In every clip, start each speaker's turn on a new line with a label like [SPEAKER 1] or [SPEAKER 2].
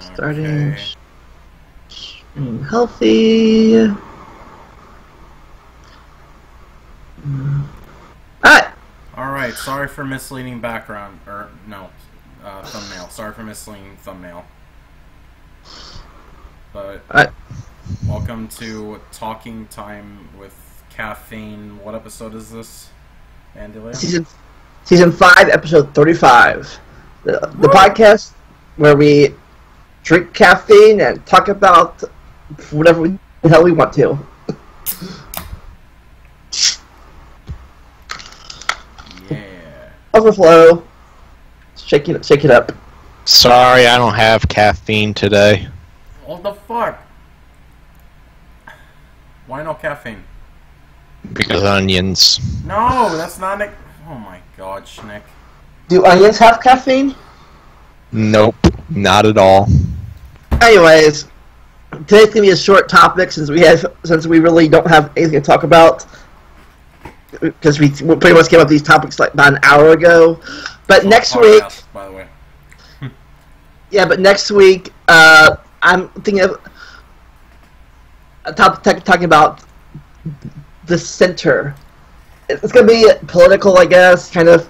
[SPEAKER 1] Starting. Healthy. Alright.
[SPEAKER 2] Alright, sorry for misleading background. Or, no. Thumbnail. Sorry for misleading thumbnail. But, welcome to Talking Time with Caffeine. What episode is this, Andy?
[SPEAKER 1] Season 5, episode 35. The podcast where we drink caffeine and talk about whatever the hell we want to.
[SPEAKER 2] Yeah.
[SPEAKER 1] Overflow. Shake it up.
[SPEAKER 3] Sorry, I don't have caffeine today.
[SPEAKER 2] What the fuck? Why no caffeine?
[SPEAKER 3] Because onions.
[SPEAKER 2] No, that's not a... Oh my god, Shnick.
[SPEAKER 1] Do onions have caffeine?
[SPEAKER 3] Nope, not at all.
[SPEAKER 1] Anyways, today's gonna be a short topic since we really don't have anything to talk about, because we pretty much came up with these topics like about an hour ago. But next week,
[SPEAKER 2] by the way.
[SPEAKER 1] yeah, but next week, I'm thinking of a topic talking about the center. It's gonna be political, I guess, kind of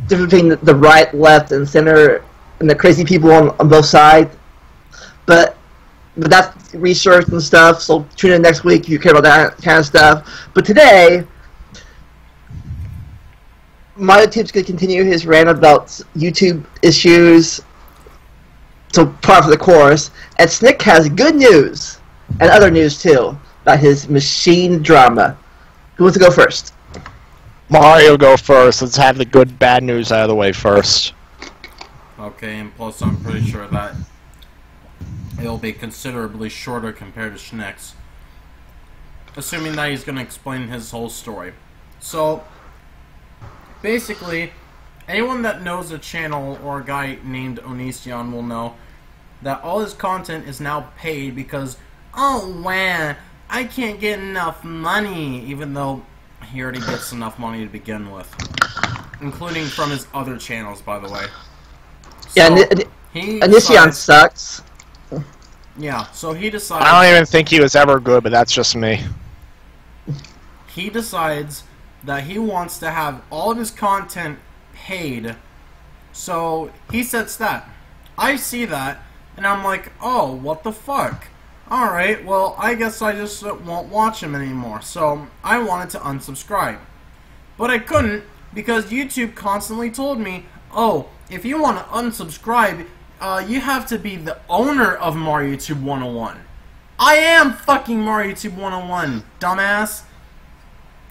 [SPEAKER 1] difference between the right, left, and center, and the crazy people on both sides. But that's research and stuff, so tune in next week if you care about that kind of stuff. But today, MarioTube's going to continue his rant about YouTube issues, so par for the course. And Shnick has good news, and other news too, about his machine drama. Who wants to go first?
[SPEAKER 3] Mario, go first. Let's have the good, bad news out of the way first.
[SPEAKER 2] Okay, and plus I'm pretty sure that it'll be considerably shorter compared to Shnick's. Assuming that he's going to explain his whole story. So, basically, anyone that knows a channel or a guy named Onision will know that all his content is now paid because, oh man, I can't get enough money, even though he already gets enough money to begin with. Including from his other channels, by the way.
[SPEAKER 1] Yeah,
[SPEAKER 2] So,
[SPEAKER 1] Onision sucks.
[SPEAKER 2] Yeah, so he decides...
[SPEAKER 3] I don't even think he was ever good, but that's just me.
[SPEAKER 2] He decides that he wants to have all of his content paid, so he sets that. I see that, and I'm like, oh, what the fuck? Alright, well, I guess I just won't watch him anymore, so I wanted to unsubscribe. But I couldn't, because YouTube constantly told me, oh, if you want to unsubscribe, you have to be the owner of MarioTube 101. I am fucking MarioTube 101, dumbass.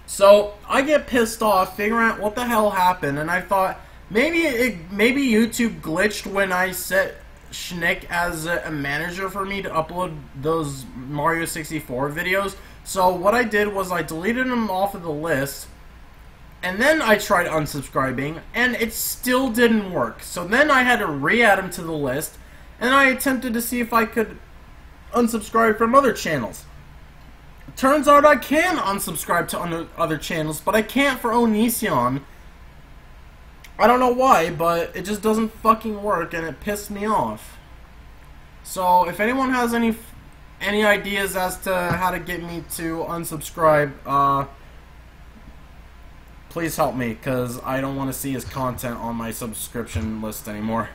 [SPEAKER 2] So, I get pissed off figuring out what the hell happened, and I thought, maybe YouTube glitched when I set Shnick as a manager for me to upload those Mario 64 videos. So, what I did was I deleted him off of the list, and then I tried unsubscribing, and it still didn't work. So then I had to re-add him to the list, and I attempted to see if I could unsubscribe from other channels. Turns out I can unsubscribe to other channels, but I can't for Onision. I don't know why, but it just doesn't fucking work, and it pissed me off. So if anyone has any ideas as to how to get me to unsubscribe, please help me, because I don't want to see his content on my subscription list anymore.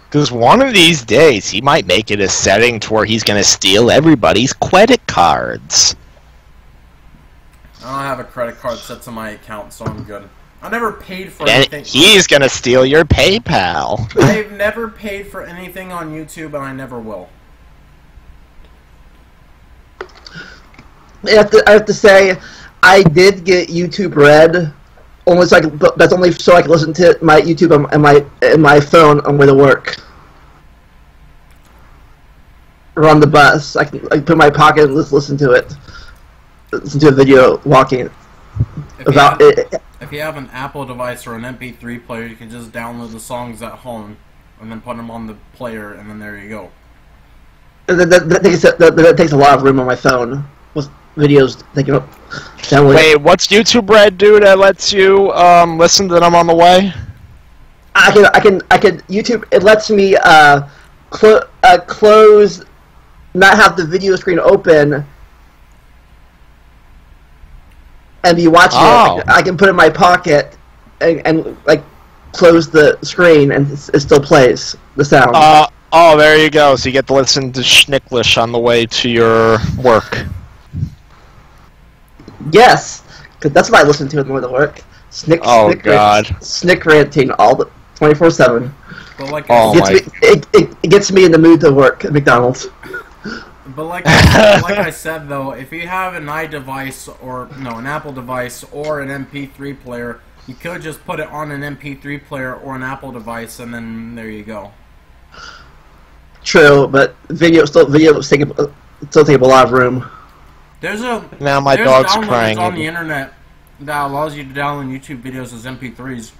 [SPEAKER 3] Because one of these days, he might make it a setting to where he's going to steal everybody's credit cards.
[SPEAKER 2] I don't have a credit card set to my account, so I'm good. I never paid for anything.
[SPEAKER 3] And he's going to steal your PayPal.
[SPEAKER 2] I've never paid for anything on YouTube, and I never will.
[SPEAKER 1] I have to say, I did get YouTube Red, that's only so I can listen to my YouTube on my phone on way to work. Or on the bus. I can put it in my pocket and listen to it. Listen to a video walking.
[SPEAKER 2] If you have an Apple device or an MP3 player, you can just download the songs at home and then put them on the player, and then there you go.
[SPEAKER 1] That takes a lot of room on my phone. With videos taking up.
[SPEAKER 3] Wait, what's YouTube Red do that lets you listen to them on the way?
[SPEAKER 1] I can YouTube. It lets me close, not have the video screen open, and be watching it. I can put it in my pocket and like close the screen, and it still plays the sound.
[SPEAKER 3] Oh, there you go. So you get to listen to Schnicklish on the way to your work.
[SPEAKER 1] Yes, because that's what I listen to in the morning to work. Shnick ranting all the 24/7.
[SPEAKER 2] But like
[SPEAKER 1] it gets me in the mood to work at McDonald's.
[SPEAKER 2] But like I said though, if you have an iDevice or an Apple device or an MP3 player, you could just put it on an MP3 player or an Apple device, and then there you go.
[SPEAKER 1] True, but video still take up a lot of room.
[SPEAKER 3] Now my dog's crying.
[SPEAKER 2] On the internet that allows you to download YouTube videos as MP3s.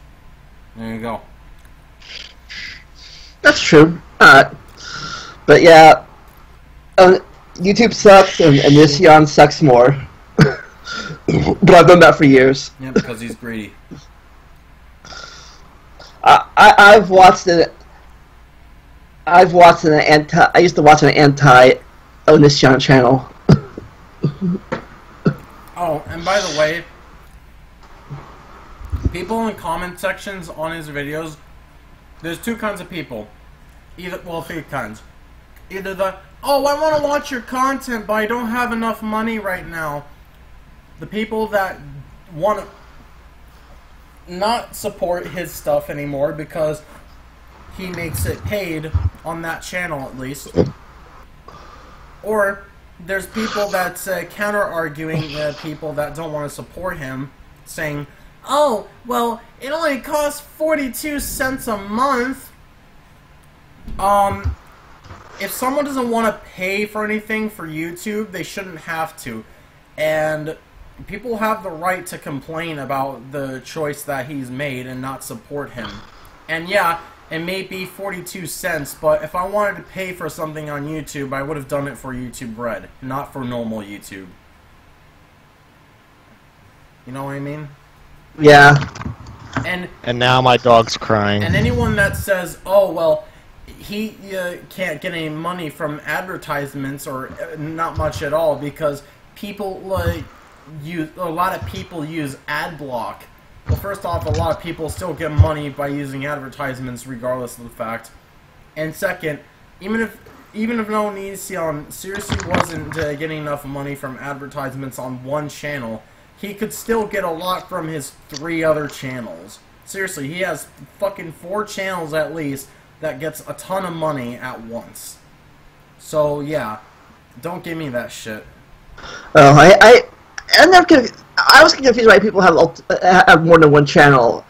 [SPEAKER 2] There you go.
[SPEAKER 1] That's true. But yeah, YouTube sucks, and this Jan sucks more. But I've done that for years.
[SPEAKER 2] Yeah, because he's greedy.
[SPEAKER 1] I've watched it. I used to watch an anti-Onision channel.
[SPEAKER 2] Oh, and by the way, people in comment sections on his videos, there's two kinds of people. Three kinds. Either the, oh, I want to watch your content, but I don't have enough money right now. The people that want to not support his stuff anymore because he makes it paid on that channel at least. Or there's people that's counter-arguing people that don't want to support him, saying, oh, well, it only costs 42 cents a month. If someone doesn't want to pay for anything for YouTube, they shouldn't have to. And people have the right to complain about the choice that he's made and not support him. And yeah, it may be 42 cents, but if I wanted to pay for something on YouTube, I would have done it for YouTube Red, not for normal YouTube. You know what I mean?
[SPEAKER 1] Yeah.
[SPEAKER 3] And now my dog's crying.
[SPEAKER 2] And anyone that says, oh, well, he can't get any money from advertisements or not much at all because people a lot of people use ad block. Well, first off, a lot of people still get money by using advertisements regardless of the fact. And second, even if no Onision seriously wasn't getting enough money from advertisements on one channel, he could still get a lot from his 3 other channels. Seriously, he has fucking 4 channels at least that gets a ton of money at once. So yeah, don't give me that shit.
[SPEAKER 1] Oh, I was confused why people have more than one channel.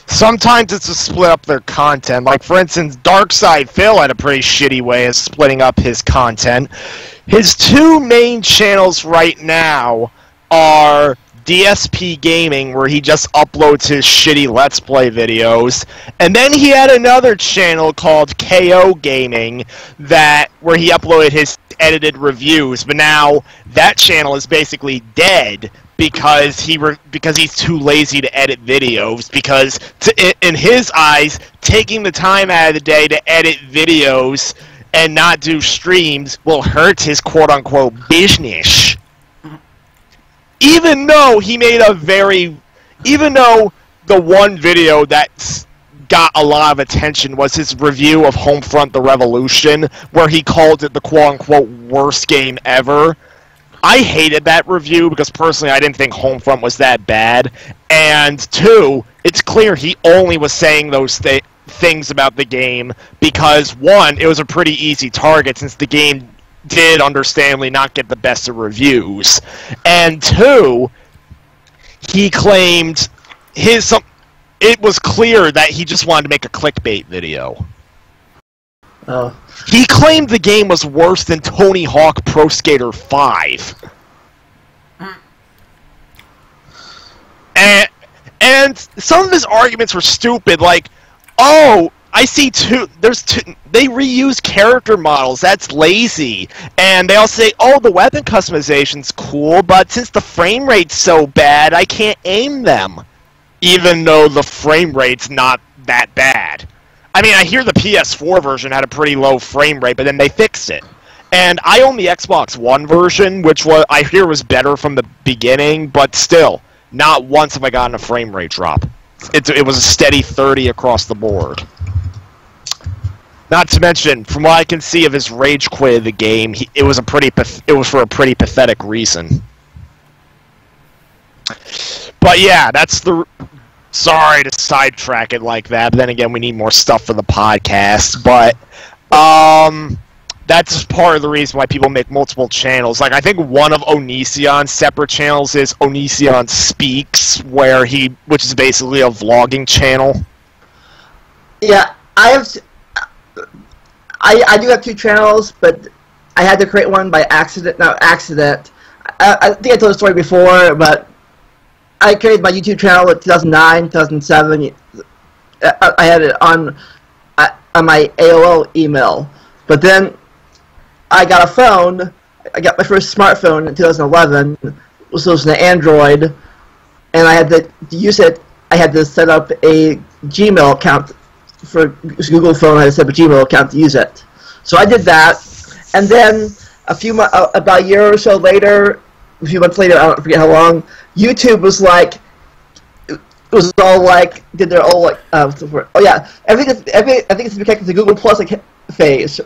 [SPEAKER 3] Sometimes it's to split up their content. Like, for instance, Darkside Phil had a pretty shitty way of splitting up his content. His 2 main channels right now are DSP Gaming, where he just uploads his shitty Let's Play videos, and then he had another channel called KO Gaming where he uploaded his edited reviews, but now that channel is basically dead because he's too lazy to edit videos, because in his eyes, taking the time out of the day to edit videos and not do streams will hurt his quote-unquote business. Even though the one video that got a lot of attention was his review of Homefront: The Revolution, where he called it the quote-unquote worst game ever. I hated that review because personally I didn't think Homefront was that bad. And 2, it's clear he only was saying those things about the game because 1, it was a pretty easy target since the game did understandably not get the best of reviews, and 2, he claimed it was clear that he just wanted to make a clickbait video.
[SPEAKER 1] Oh.
[SPEAKER 3] He claimed the game was worse than Tony Hawk Pro Skater 5. And some of his arguments were stupid, like, oh, I see they reuse character models, that's lazy. And they all say, oh, the weapon customization's cool, but since the frame rate's so bad, I can't aim them. even though the frame rate's not that bad. I mean, I hear the PS4 version had a pretty low frame rate, but then they fixed it. And I own the Xbox One version, which I hear was better from the beginning, but still, not once have I gotten a frame rate drop. It was a steady 30 across the board. Not to mention, from what I can see of his rage quit of the game, it was for a pretty pathetic reason. But yeah, that's the. Sorry to sidetrack it like that. But then again, we need more stuff for the podcast. But that's part of the reason why people make multiple channels. Like I think one of Onision's separate channels is Onision Speaks, which is basically a vlogging channel.
[SPEAKER 1] Yeah, I do have 2 channels, but I had to create one by accident. Not accident. I think I told the story before, but I created my YouTube channel in 2009, 2007. I had it on my AOL email, but then I got a phone. I got my first smartphone in 2011. This was an Android, and I had to use it. I had to set up a Gmail account for Google phone. I had to set up a Gmail account to use it. So I did that, and then about a year or so later, a few months later, I don't forget how long, YouTube was like, it was all like, did their old like, I think it's became the Google Plus phase.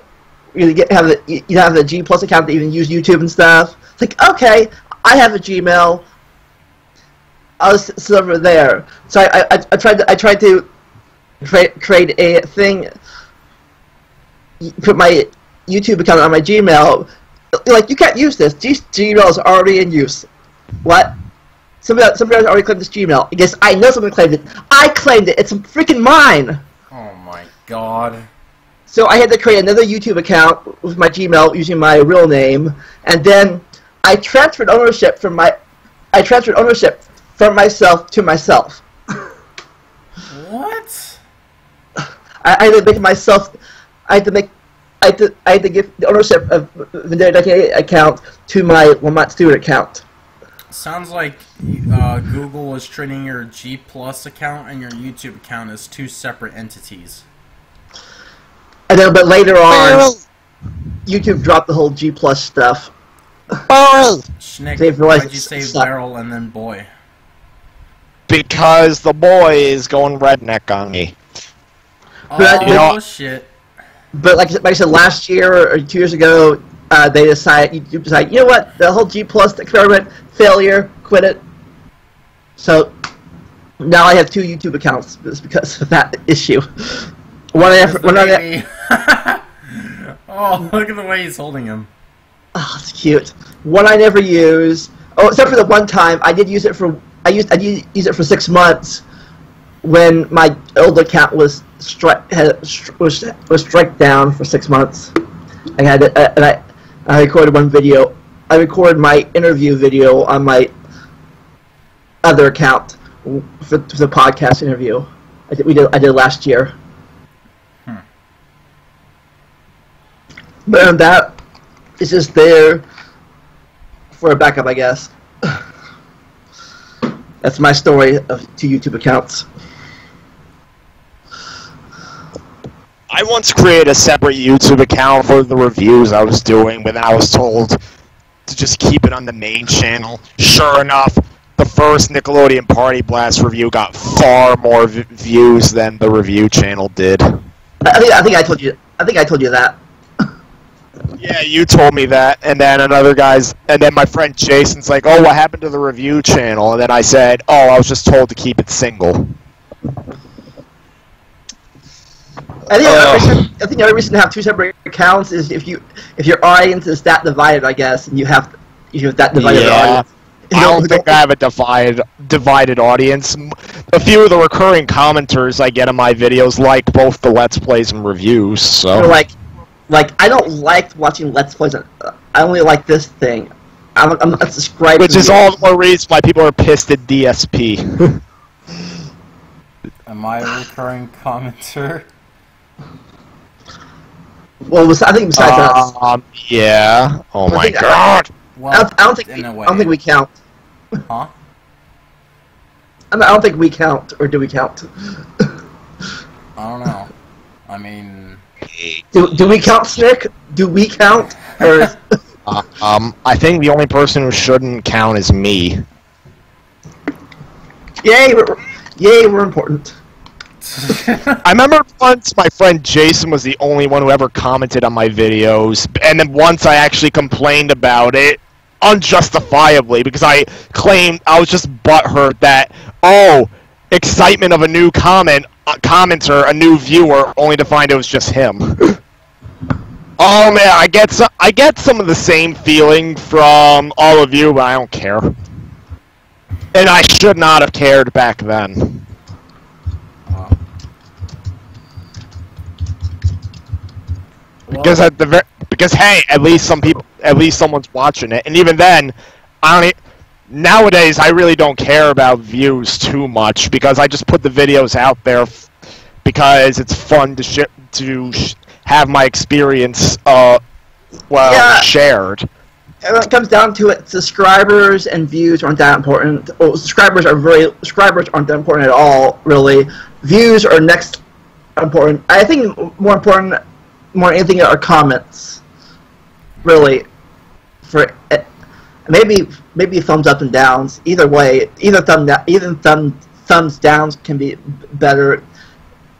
[SPEAKER 1] You have the G Plus account that even use YouTube and stuff. It's like, okay, I have a Gmail. I'll sit over there. So I tried to create a thing, put my YouTube account on my Gmail. Like, you can't use this. Gmail is already in use. What? Somebody else already claimed this Gmail. I guess I know someone claimed it. I claimed it. It's freaking mine.
[SPEAKER 2] Oh my god.
[SPEAKER 1] So I had to create another YouTube account with my Gmail using my real name, and then I transferred ownership from myself to myself.
[SPEAKER 2] What?
[SPEAKER 1] I had to make myself. I had to give the ownership of the dedicated account to my Lamont Stewart account.
[SPEAKER 2] Sounds like Google is treating your G Plus account and your YouTube account as 2 separate entities.
[SPEAKER 1] And then, but later on, YouTube dropped the whole G Plus stuff.
[SPEAKER 2] Shnick, why'd you say barrel and then boy?
[SPEAKER 3] Because the boy is going redneck on me.
[SPEAKER 2] Oh, shit.
[SPEAKER 1] But like I said, last year or 2 years ago, YouTube decided, you know what, the whole G Plus experiment, failure, quit it. So now I have 2 YouTube accounts because of that issue. Oh,
[SPEAKER 2] look at the way he's holding him.
[SPEAKER 1] Oh, it's cute. One I never use. Oh, except for the one time I did use it for. I did use it for 6 months when my old account was struck down for 6 months. I had it, and I recorded one video. I recorded my interview video on my other account for the podcast interview. I did last year. But that is just there for a backup, I guess. That's my story of 2 YouTube accounts.
[SPEAKER 3] I once created a separate YouTube account for the reviews I was doing, but then I was told to just keep it on the main channel. Sure enough, the first Nickelodeon Party Blast review got far more views than the review channel did.
[SPEAKER 1] I think I told you that.
[SPEAKER 3] Yeah, you told me that, and then and then my friend Jason's like, "Oh, what happened to the review channel?" And then I said, "Oh, I was just told to keep it single."
[SPEAKER 1] I think the only reason to have 2 separate accounts is if your audience is that divided, I guess, and you have that divided audience.
[SPEAKER 3] I don't think I have a divided audience. A few of the recurring commenters I get on my videos like both the Let's Plays and reviews, so...
[SPEAKER 1] Like, I don't like watching Let's Plays. I only like this thing. I'm not subscribed.
[SPEAKER 3] Which is all the more reason why people are pissed at DSP.
[SPEAKER 2] Am I a recurring commenter?
[SPEAKER 1] Well, I think besides us.
[SPEAKER 3] Yeah. Oh my god.
[SPEAKER 2] Well,
[SPEAKER 1] I don't think we count.
[SPEAKER 2] Huh?
[SPEAKER 1] I don't think we count, or do we count?
[SPEAKER 2] I don't know. I mean...
[SPEAKER 1] Do we count, Shnick? Do we count? Or...
[SPEAKER 3] I think the only person who shouldn't count is me.
[SPEAKER 1] Yay, we're important.
[SPEAKER 3] I remember once my friend Jason was the only one who ever commented on my videos, and then once I actually complained about it, unjustifiably, because I claimed I was just butthurt that, oh, excitement of a new commenter, a new viewer, only to find it was just him. Oh man, I get some of the same feeling from all of you, but I don't care. And I should not have cared back then. Because hey, at least someone's watching it, and even then, nowadays I really don't care about views too much because I just put the videos out there because it's fun to have my experience shared.
[SPEAKER 1] And when it comes down to it, subscribers and views aren't that important. Well, subscribers aren't that important at all, really. Views are next important. I think more important. More than anything are comments, really. For maybe thumbs up and downs. Either way, thumbs downs can be better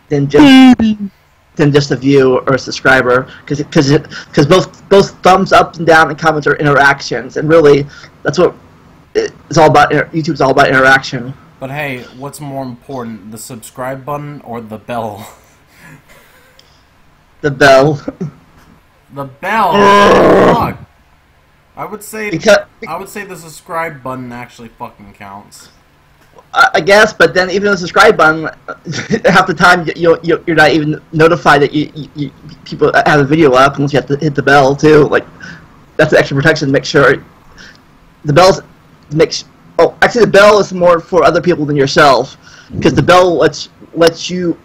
[SPEAKER 1] than just a view or a subscriber, because both thumbs up and down and comments are interactions, and really that's what it's all about. YouTube's all about interaction.
[SPEAKER 2] But hey, what's more important, the subscribe button or the bell?
[SPEAKER 1] The bell.
[SPEAKER 2] The bell. Fuck. I would say the subscribe button actually fucking counts.
[SPEAKER 1] I guess, but then even the subscribe button, half the time you're not even notified that people have a video up unless you have to hit the bell too. Like that's an extra protection to make sure the bell actually the bell is more for other people than yourself, because the bell lets you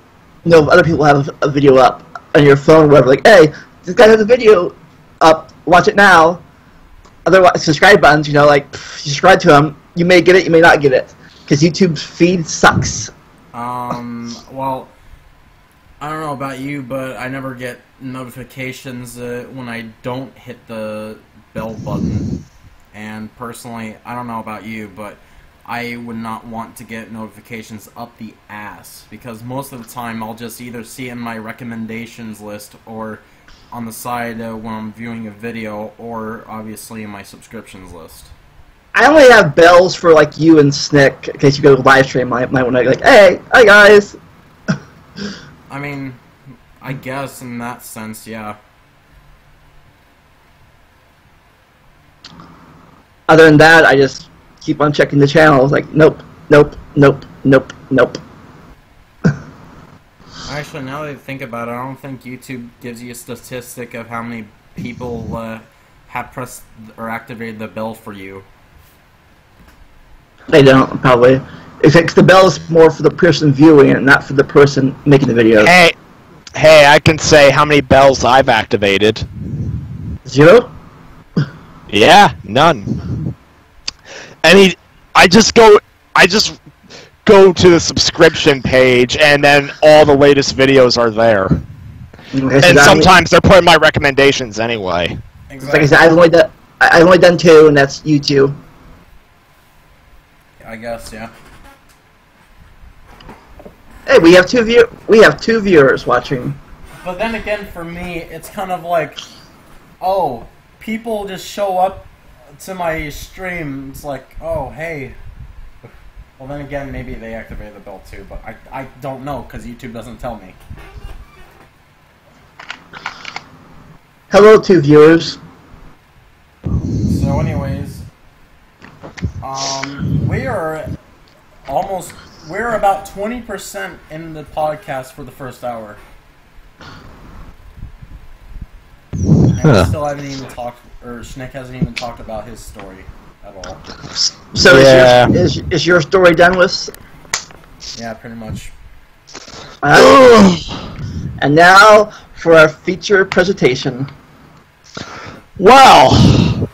[SPEAKER 1] know if other people have a video up on your phone or whatever, like, hey, this guy has a video up, watch it now. Otherwise, subscribe buttons, like, you subscribe to him, you may get it, you may not get it, because YouTube's feed sucks.
[SPEAKER 2] Well, I don't know about you, but I never get notifications when I don't hit the bell button, and personally, I don't know about you, but I would not want to get notifications up the ass, because most of the time I'll just either see it in my recommendations list or on the side when I'm viewing a video, or obviously in my subscriptions list.
[SPEAKER 1] I only have bells for like you and Shnick in case you go to live stream. I might want to like, hey, hi guys.
[SPEAKER 2] I mean, I guess in that sense, yeah.
[SPEAKER 1] Other than that, I just keep on checking the channels, like, nope, nope, nope, nope, nope.
[SPEAKER 2] Actually, now that I think about it, I don't think YouTube gives you a statistic of how many people have pressed or activated the bell for you.
[SPEAKER 1] They don't, probably. Because the bell is more for the person viewing it, not for the person making the video.
[SPEAKER 3] Hey, I can say how many bells I've activated.
[SPEAKER 1] 0?
[SPEAKER 3] Yeah, none. I just go to the subscription page, and then all the latest videos are there.
[SPEAKER 1] Okay,
[SPEAKER 3] and sometimes they're put in my recommendations anyway.
[SPEAKER 1] Exactly. Like I said, I've only done 2, and that's you 2.
[SPEAKER 2] I guess, yeah.
[SPEAKER 1] Hey, we have two viewers watching.
[SPEAKER 2] But then again, for me, it's kind of like, oh, people just show up to my stream. It's like, oh, hey. Well, then again, maybe they activated the bell too, but I don't know because YouTube doesn't tell me.
[SPEAKER 1] Hello, 2 viewers.
[SPEAKER 2] So, anyways, we're about 20% in the podcast for the first hour. And we still haven't even talked, or Shnick hasn't even talked about his story at all.
[SPEAKER 1] So yeah. is your story done with?
[SPEAKER 2] Yeah, pretty much.
[SPEAKER 1] And now for our feature presentation.
[SPEAKER 3] Well,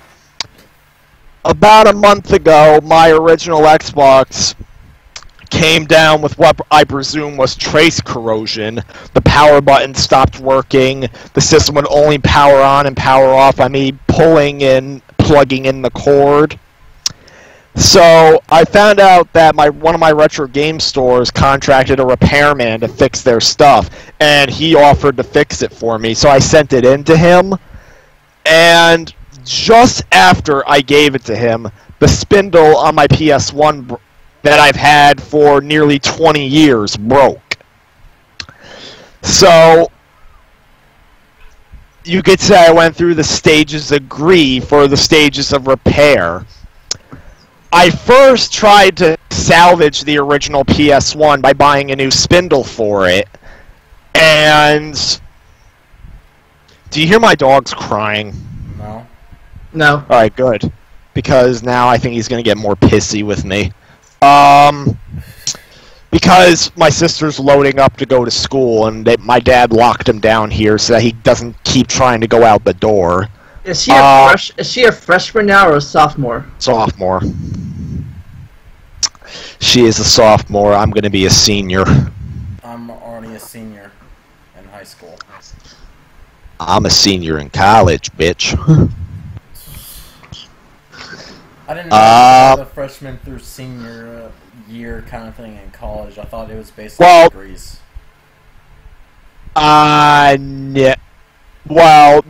[SPEAKER 3] about a month ago, my original Xbox came down with what I presume was trace corrosion. The power button stopped working. The system would only power on and power off by me pulling and plugging in the cord. So I found out that one of my retro game stores contracted a repairman to fix their stuff, and he offered to fix it for me. So I sent it in to him, and just after I gave it to him, the spindle on my PS1 that I've had for nearly 20 years broke. So you could say I went through the stages of grief or the stages of repair. I first tried to salvage the original PS1 by buying a new spindle for it, and do you hear my dogs crying?
[SPEAKER 2] No.
[SPEAKER 1] No.
[SPEAKER 3] Alright, good. Because now I think he's going to get more pissy with me. Because my sister's loading up to go to school, and my dad locked him down here so that he doesn't keep trying to go out the door.
[SPEAKER 1] Is she a freshman now or a sophomore?
[SPEAKER 3] Sophomore. She is a sophomore. I'm going to be a senior.
[SPEAKER 2] I'm already a senior in high school.
[SPEAKER 3] I'm a senior in college, bitch.
[SPEAKER 2] I didn't know the freshman through senior year kind of thing in college. I thought it was based on degrees.
[SPEAKER 3] Well,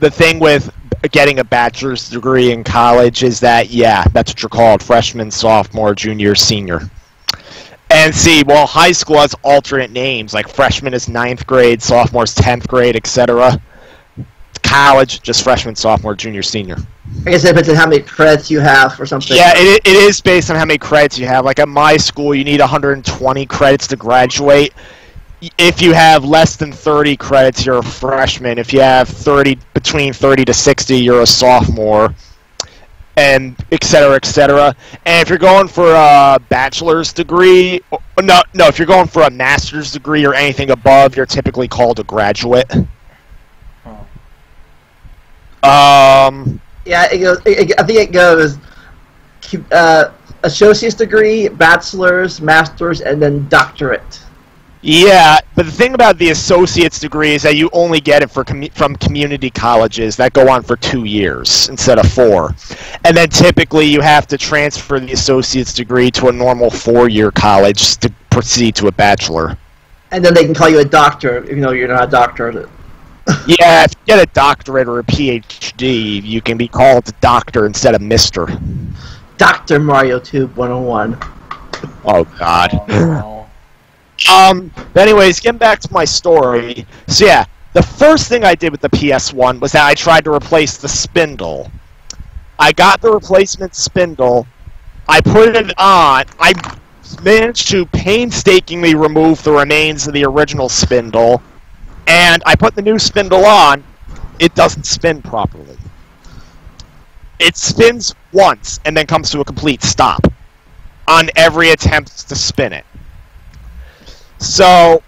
[SPEAKER 3] the thing with getting a bachelor's degree in college is that, yeah, that's what you're called. Freshman, sophomore, junior, senior. And see, well, high school has alternate names. Like freshman is 9th grade, sophomore is 10th grade, etc. College, just freshman, sophomore, junior, senior.
[SPEAKER 1] I guess it depends on how many credits you have or something.
[SPEAKER 3] Yeah, it is based on how many credits you have. Like at my school, you need 120 credits to graduate. If you have less than 30 credits, you're a freshman. If you have between 30 to 60, you're a sophomore, and et cetera, et cetera. And if you're going for a bachelor's degree, no, if you're going for a master's degree or anything above, you're typically called a graduate.
[SPEAKER 1] Yeah, it goes. I think it goes associate's degree, bachelor's, master's, and then doctorate.
[SPEAKER 3] Yeah, but the thing about the associate's degree is that you only get it from community colleges that go on for 2 years instead of 4. And then typically you have to transfer the associate's degree to a normal 4-year college to proceed to a bachelor.
[SPEAKER 1] And then they can call you a doctor, even though you're not a doctor.
[SPEAKER 3] Yeah, if you get a doctorate or a PhD, you can be called a doctor instead of Mr.
[SPEAKER 1] Dr. MarioTube 101.
[SPEAKER 3] Oh, God.
[SPEAKER 2] Oh, no.
[SPEAKER 3] But anyways, getting back to my story. So yeah, the first thing I did with the PS1 was that I tried to replace the spindle. I got the replacement spindle. I put it on. I managed to painstakingly remove the remains of the original spindle. And I put the new spindle on. It doesn't spin properly. It spins once and then comes to a complete stop on every attempt to spin it. So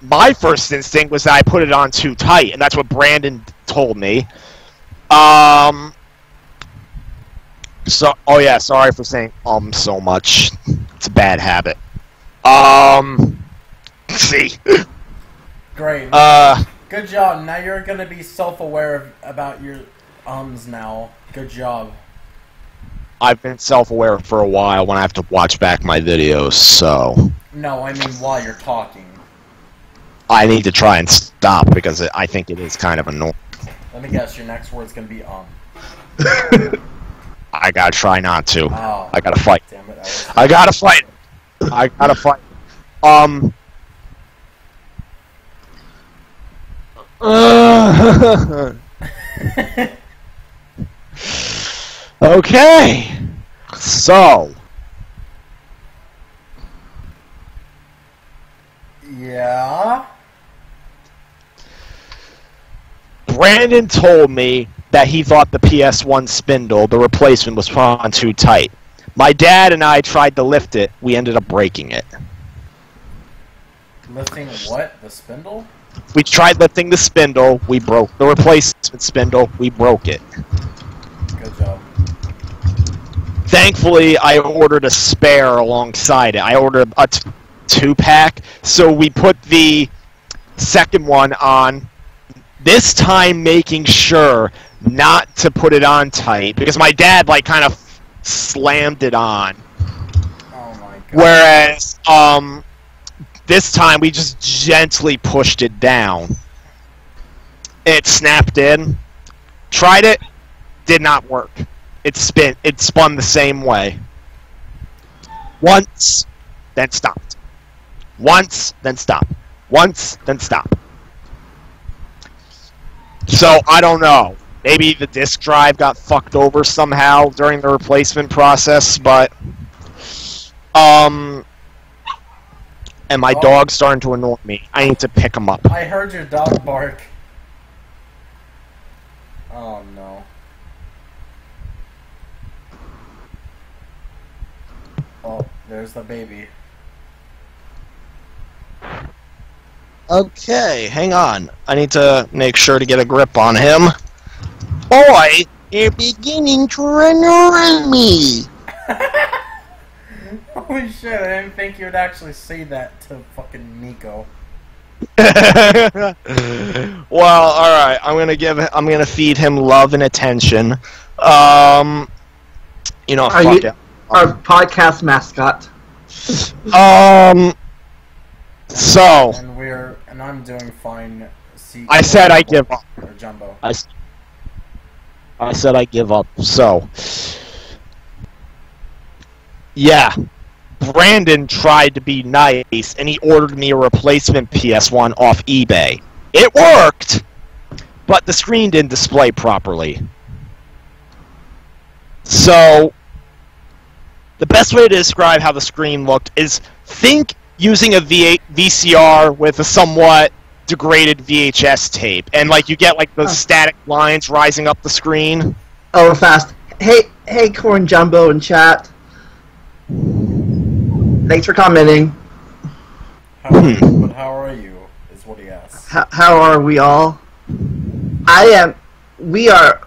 [SPEAKER 3] my first instinct was that I put it on too tight, and that's what Brandon told me. Oh yeah, sorry for saying so much. It's a bad habit. See.
[SPEAKER 2] Great. Good job. Now you're gonna be self-aware about your ums now. Good job.
[SPEAKER 3] I've been self-aware for a while when I have to watch back my videos, so...
[SPEAKER 2] No, I mean while you're talking.
[SPEAKER 3] I need to try and stop because I think it is kind of annoying.
[SPEAKER 2] Let me guess, your next word's gonna be
[SPEAKER 3] I gotta try not to.
[SPEAKER 2] Oh,
[SPEAKER 3] I gotta fight.
[SPEAKER 2] Damn it,
[SPEAKER 3] I gotta fight. I gotta fight. Okay. So.
[SPEAKER 2] Yeah?
[SPEAKER 3] Brandon told me that he thought the PS1 spindle, the replacement, was put on too tight. My dad and I tried to lift it. We ended up breaking it.
[SPEAKER 2] Lifting what? The spindle?
[SPEAKER 3] We tried lifting the spindle. We broke the replacement spindle. We broke it.
[SPEAKER 2] Good job.
[SPEAKER 3] Thankfully, I ordered a spare alongside it. I ordered a 2-pack, so we put the second one on, this time making sure not to put it on tight, because my dad, like, kind of slammed it on.
[SPEAKER 2] Oh my god.
[SPEAKER 3] Whereas, this time we just gently pushed it down. It snapped in. Tried it, did not work. It spun the same way. Once, then stopped. Once, then stopped. Once, then stopped. So, I don't know. Maybe the disk drive got fucked over somehow during the replacement process, but... And my dog's starting to annoy me. I need to pick him up.
[SPEAKER 2] I heard your dog bark. Oh no. Oh, there's the baby.
[SPEAKER 3] Okay, hang on. I need to make sure to get a grip on him. Boy, you're beginning to run around me.
[SPEAKER 2] Holy shit, I didn't think you would actually say that to fucking Nico.
[SPEAKER 3] Well, alright, I'm gonna feed him love and attention. You know, fuck it.
[SPEAKER 1] Our podcast mascot.
[SPEAKER 3] So
[SPEAKER 2] And I'm doing fine.
[SPEAKER 3] I said I give up.
[SPEAKER 2] Or Jumbo.
[SPEAKER 3] I said I give up. So yeah, Brandon tried to be nice and he ordered me a replacement PS1 off eBay. It worked, but the screen didn't display properly. So the best way to describe how the screen looked is think using a VCR with a somewhat degraded VHS tape, and like you get like those static lines rising up the screen.
[SPEAKER 1] Oh, fast. Hey, Corn Jumbo in chat. Thanks for commenting.
[SPEAKER 2] But how are you? Is what he asks.
[SPEAKER 1] How are we all? We are.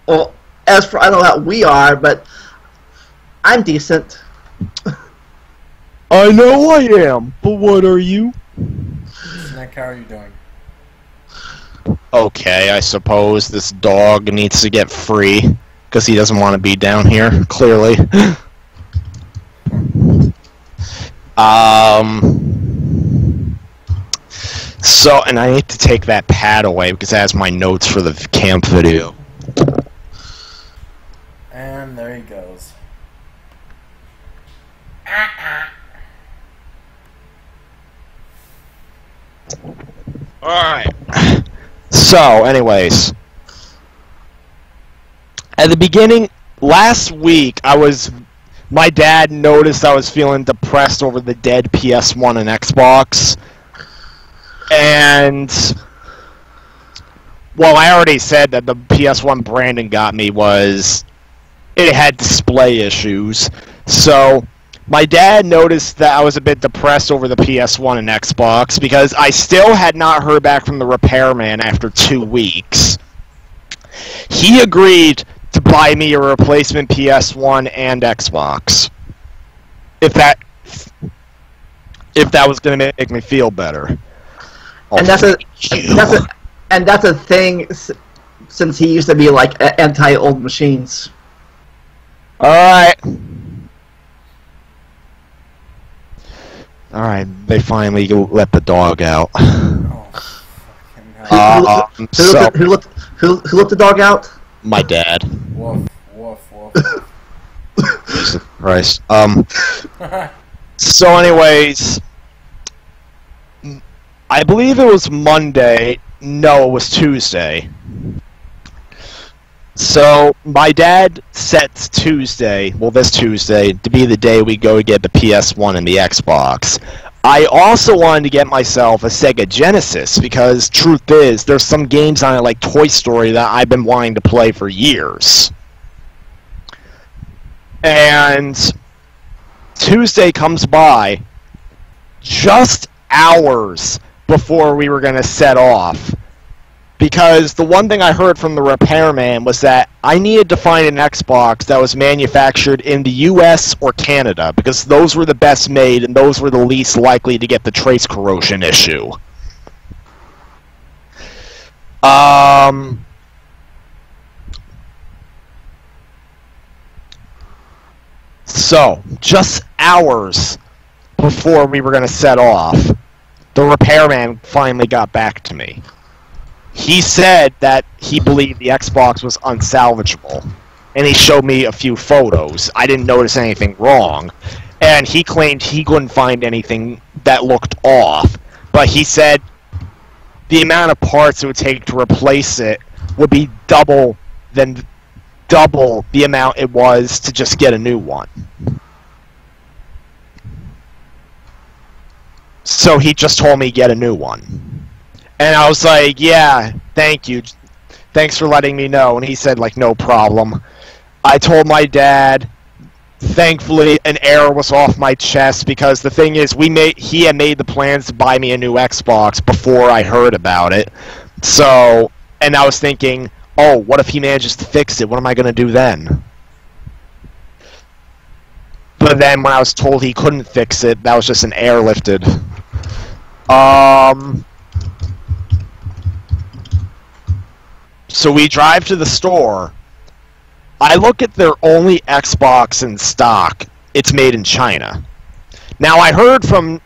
[SPEAKER 1] Well, as for I don't know how we are, but I'm decent.
[SPEAKER 3] I know I am, but what are you?
[SPEAKER 2] Shnick, how are you doing?
[SPEAKER 3] Okay, I suppose this dog needs to get free, because he doesn't want to be down here, clearly. So, and I need to take that pad away, because it has my notes for the camp video.
[SPEAKER 2] And there he goes.
[SPEAKER 3] Alright. So, anyways. At the beginning, last week, my dad noticed I was feeling depressed over the dead PS1 and Xbox. And, well, I already said that the PS1 Brandon got me it had display issues. So, my dad noticed that I was a bit depressed over the PS1 and Xbox because I still had not heard back from the repairman after 2 weeks. He agreed to buy me a replacement PS1 and Xbox. If that was going to make me feel better.
[SPEAKER 1] And that's a thing since he used to be like anti-old machines.
[SPEAKER 3] Alright. Alright, they finally let the dog out.
[SPEAKER 2] Oh, fucking hell.
[SPEAKER 1] Who let the dog out?
[SPEAKER 3] My dad.
[SPEAKER 2] Woof, woof, woof.
[SPEAKER 3] Jesus Christ. So anyways, I believe it was Monday. No, it was Tuesday. So, my dad sets Tuesday, well this Tuesday, to be the day we go to get the PS1 and the Xbox. I also wanted to get myself a Sega Genesis, because truth is, there's some games on it like Toy Story that I've been wanting to play for years. And Tuesday comes by, just hours before we were going to set off. Because the one thing I heard from the repairman was that I needed to find an Xbox that was manufactured in the US or Canada, because those were the best made and those were the least likely to get the trace corrosion issue. So, just hours before we were going to set off, the repairman finally got back to me. He said that he believed the Xbox was unsalvageable, and he showed me a few photos. I didn't notice anything wrong, and he claimed he couldn't find anything that looked off, but he said the amount of parts it would take to replace it would be double the amount it was to just get a new one. So he just told me get a new one. And I was like, yeah, thank you. Thanks for letting me know. And he said, like, no problem. I told my dad, thankfully an error was off my chest, because the thing is, he had made the plans to buy me a new Xbox before I heard about it. So, and I was thinking, oh, what if he manages to fix it? What am I going to do then? But then when I was told he couldn't fix it, that was just an airlifted. So we drive to the store. I look at their only Xbox in stock. It's made in China. Now I heard from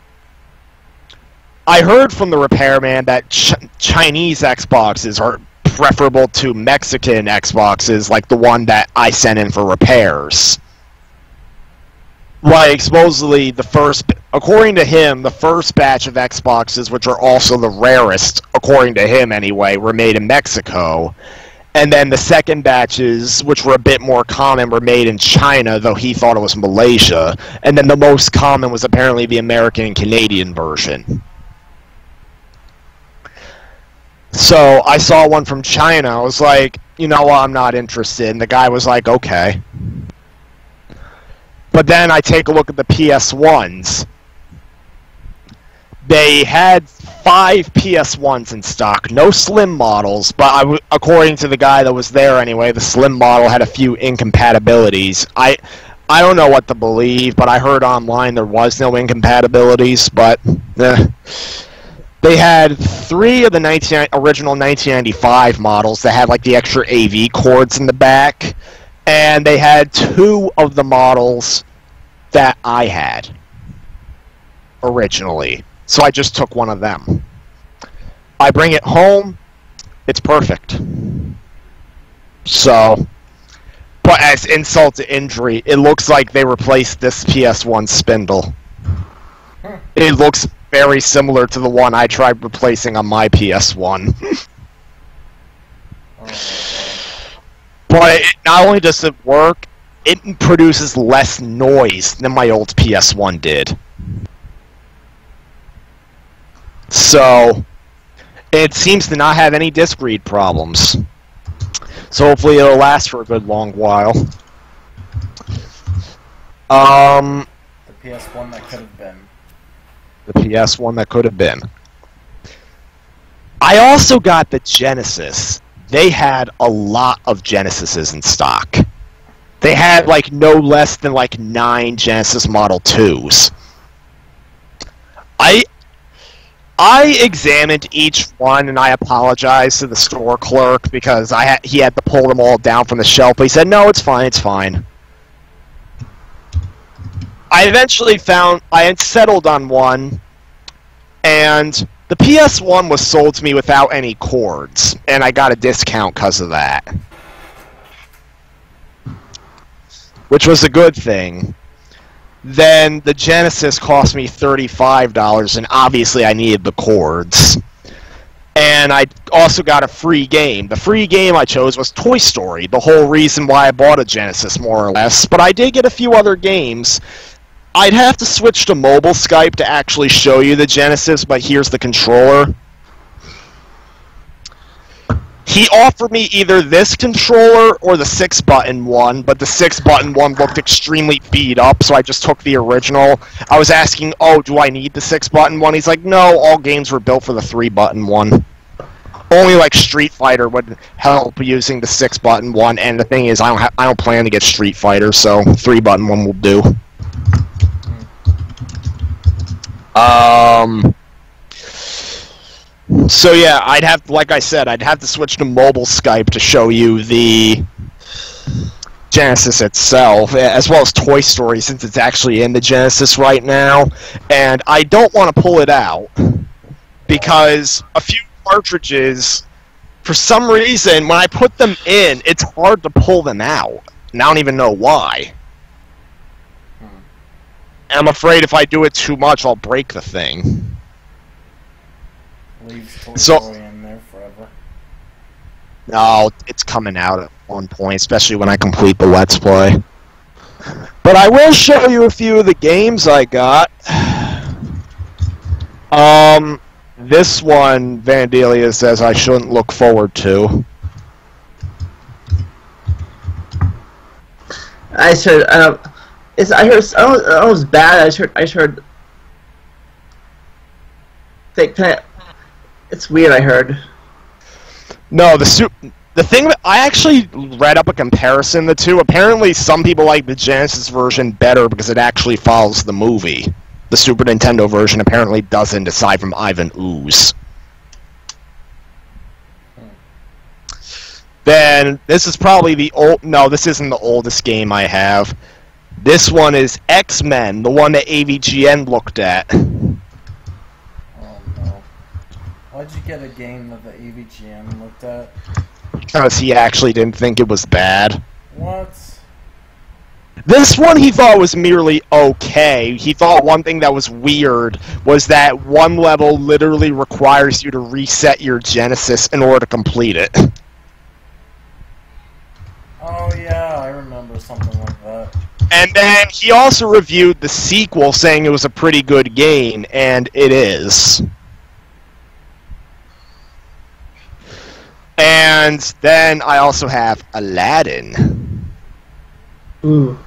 [SPEAKER 3] the repairman that Chinese Xboxes are preferable to Mexican Xboxes, like the one that I sent in for repairs. Like, supposedly, according to him, the first batch of Xboxes, which are also the rarest, according to him anyway, were made in Mexico. And then the second batches, which were a bit more common, were made in China, though he thought it was Malaysia. And then the most common was apparently the American and Canadian version. So I saw one from China. I was like, you know what, I'm not interested. And the guy was like, okay. But then I take a look at the PS1s. They had 5 PS1s in stock, no slim models, but according to the guy that was there anyway, the slim model had a few incompatibilities. I don't know what to believe, but I heard online there was no incompatibilities, but they had 3 of the original 1995 models that had like the extra AV cords in the back, and they had 2 of the models that I had originally. So I just took one of them. I bring it home, it's perfect. So, but as insult to injury, it looks like they replaced this PS1 spindle. It looks very similar to the one I tried replacing on my PS1. But not only does it work, it produces less noise than my old PS1 did. So, it seems to not have any disk read problems. So hopefully it'll last for a good long while.
[SPEAKER 2] The PS1 that could have been.
[SPEAKER 3] The PS1 that could have been. I also got the Genesis. They had a lot of Genesises in stock. They had like no less than like 9 Genesis Model 2s. I examined each one, and I apologized to the store clerk because he had to pull them all down from the shelf. But he said, no, it's fine, it's fine. I eventually I had settled on one, and the PS1 was sold to me without any cords, and I got a discount because of that. Which was a good thing. Then the Genesis cost me $35, and obviously I needed the cords. And I also got a free game. The free game I chose was Toy Story, the whole reason why I bought a Genesis, more or less. But I did get a few other games. I'd have to switch to mobile Skype to actually show you the Genesis, but here's the controller. He offered me either this controller or the 6-button one, but the 6-button one looked extremely beat up, so I just took the original. I was asking, oh, do I need the 6-button one? He's like, no, all games were built for the 3-button one. Only like Street Fighter would help using the 6-button one, and the thing is, I don't plan to get Street Fighter, so 3-button one will do. So yeah, I'd have, like I said, I'd have to switch to mobile Skype to show you the Genesis itself, as well as Toy Story, since it's actually in the Genesis right now, and I don't want to pull it out because a few cartridges, for some reason, when I put them in, it's hard to pull them out, and I don't even know why. And I'm afraid if I do it too much, I'll break the thing.
[SPEAKER 2] Leaves Toy Story in there forever.
[SPEAKER 3] No, it's coming out at one point, especially when I complete the Let's Play. But I will show you a few of the games I got. This one, Vandalia says I shouldn't look forward to.
[SPEAKER 1] I heard, I heard, it was bad. I heard, it's weird. I heard.
[SPEAKER 3] No, the thing that I actually read up a comparison the two. Apparently, some people like the Genesis version better because it actually follows the movie. The Super Nintendo version apparently doesn't, aside from Ivan Ooze. Then this is probably the old. No, this isn't the oldest game I have. This one is X-Men, the one that AVGN looked at.
[SPEAKER 2] Oh no! Why'd you get a game that the AVGN looked at?
[SPEAKER 3] Because he actually didn't think it was bad.
[SPEAKER 2] What?
[SPEAKER 3] This one he thought was merely okay. He thought one thing that was weird was that one level literally requires you to reset your Genesis in order to complete it.
[SPEAKER 2] Oh yeah, I remember something like that.
[SPEAKER 3] And then he also reviewed the sequel saying it was a pretty good game, and it is. And then I also have Aladdin.
[SPEAKER 1] Ooh.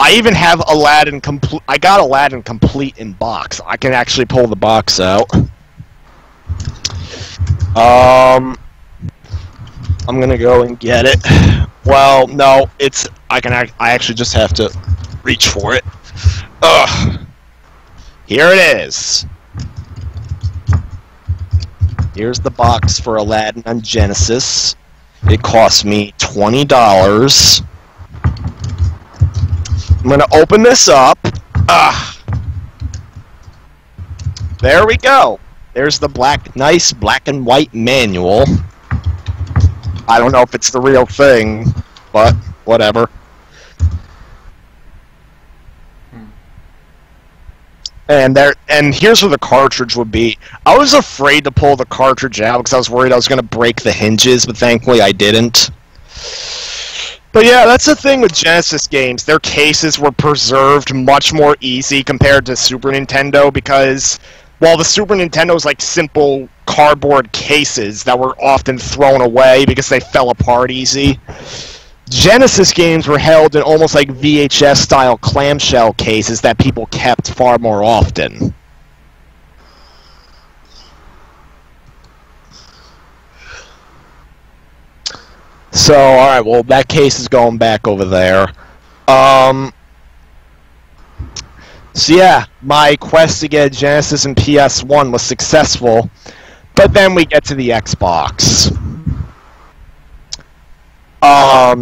[SPEAKER 3] I even have Aladdin complete. I got Aladdin complete in box. I can actually pull the box out. I'm gonna go and get it. Well, no, it's. I actually just have to reach for it. Ugh. Here it is. Here's the box for Aladdin on Genesis. It cost me $20. I'm gonna open this up. There we go. There's the nice black and white manual. I don't know if it's the real thing, but whatever. And here's where the cartridge would be. I was afraid to pull the cartridge out because I was worried I was gonna break the hinges, but thankfully I didn't. But yeah, that's the thing with Genesis games. Their cases were preserved much more easy compared to Super Nintendo because, while the Super Nintendo was like simple cardboard cases that were often thrown away because they fell apart easy, Genesis games were held in almost like VHS-style clamshell cases that people kept far more often. So, alright, well, that case is going back over there. So yeah, my quest to get Genesis and PS1 was successful, but then we get to the Xbox.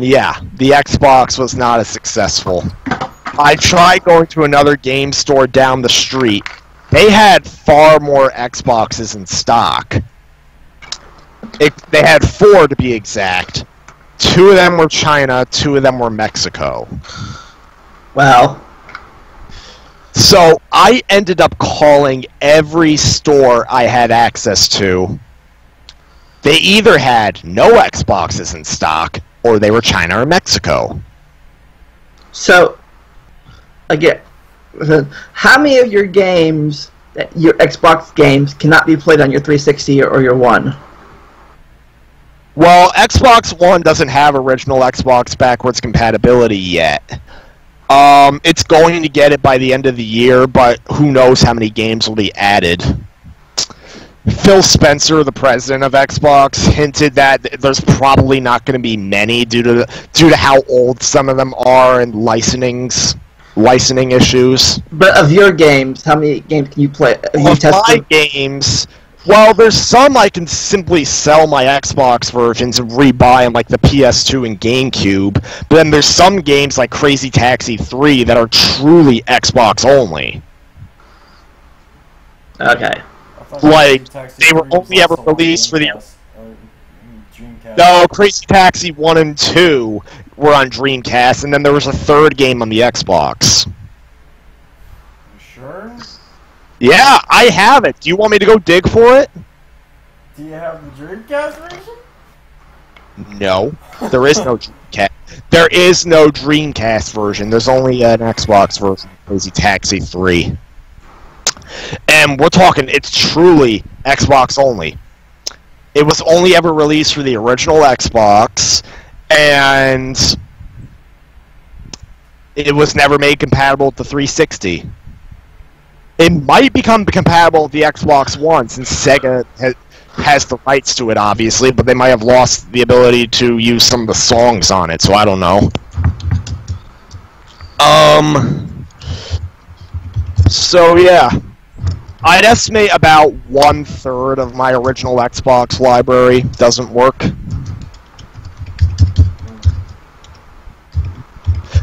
[SPEAKER 3] Yeah, the Xbox was not as successful. I tried going to another game store down the street. They had far more Xboxes in stock. They had 4 to be exact. 2 of them were China, 2 of them were Mexico.
[SPEAKER 1] Wow.
[SPEAKER 3] So I ended up calling every store I had access to. They either had no Xboxes in stock, or they were China or Mexico.
[SPEAKER 1] So, again, how many of your games, your Xbox games, cannot be played on your 360 or your One?
[SPEAKER 3] Well, Xbox One doesn't have original Xbox backwards compatibility yet. It's going to get it by the end of the year, but who knows how many games will be added. Phil Spencer, the president of Xbox, hinted that there's probably not going to be many due to how old some of them are and licensing issues.
[SPEAKER 1] But of your games, how many games can you play?
[SPEAKER 3] Of my games, well, there's some I can simply sell my Xbox versions and rebuy on like the PS2 and GameCube. But then there's some games like Crazy Taxi 3 that are truly Xbox only.
[SPEAKER 1] Okay.
[SPEAKER 3] Like, they were only ever released for the... No, Crazy Taxi 1 and 2 were on Dreamcast, and then there was a third game on the Xbox.
[SPEAKER 2] You sure?
[SPEAKER 3] Yeah, I have it. Do you want me to go dig for it?
[SPEAKER 2] Do you have the Dreamcast version?
[SPEAKER 3] No, there is no Dreamcast. There is no Dreamcast version. There's only an Xbox version of Crazy Taxi 3. And we're talking, it's truly Xbox only. It was only ever released for the original Xbox, and it was never made compatible with the 360. It might become compatible with the Xbox One, since Sega has the rights to it, obviously, but they might have lost the ability to use some of the songs on it, so I don't know. So yeah. I'd estimate about 1/3 of my original Xbox library doesn't work.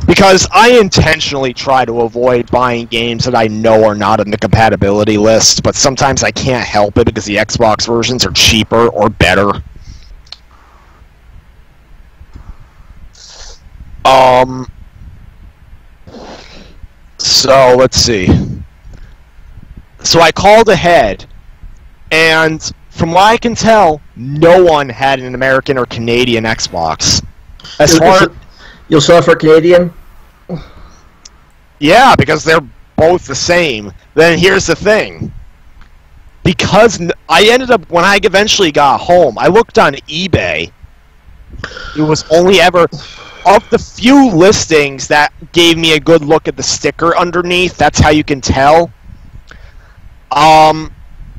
[SPEAKER 3] Because I intentionally try to avoid buying games that I know are not in the compatibility list, but sometimes I can't help it because the Xbox versions are cheaper or better. So, let's see. So I called ahead, and from what I can tell, no one had an American or Canadian Xbox.
[SPEAKER 1] You'll show up for Canadian?
[SPEAKER 3] Yeah, because they're both the same. Then here's the thing. Because I ended up, when I eventually got home, I looked on eBay. It was only ever, of the few listings that gave me a good look at the sticker underneath, that's how you can tell.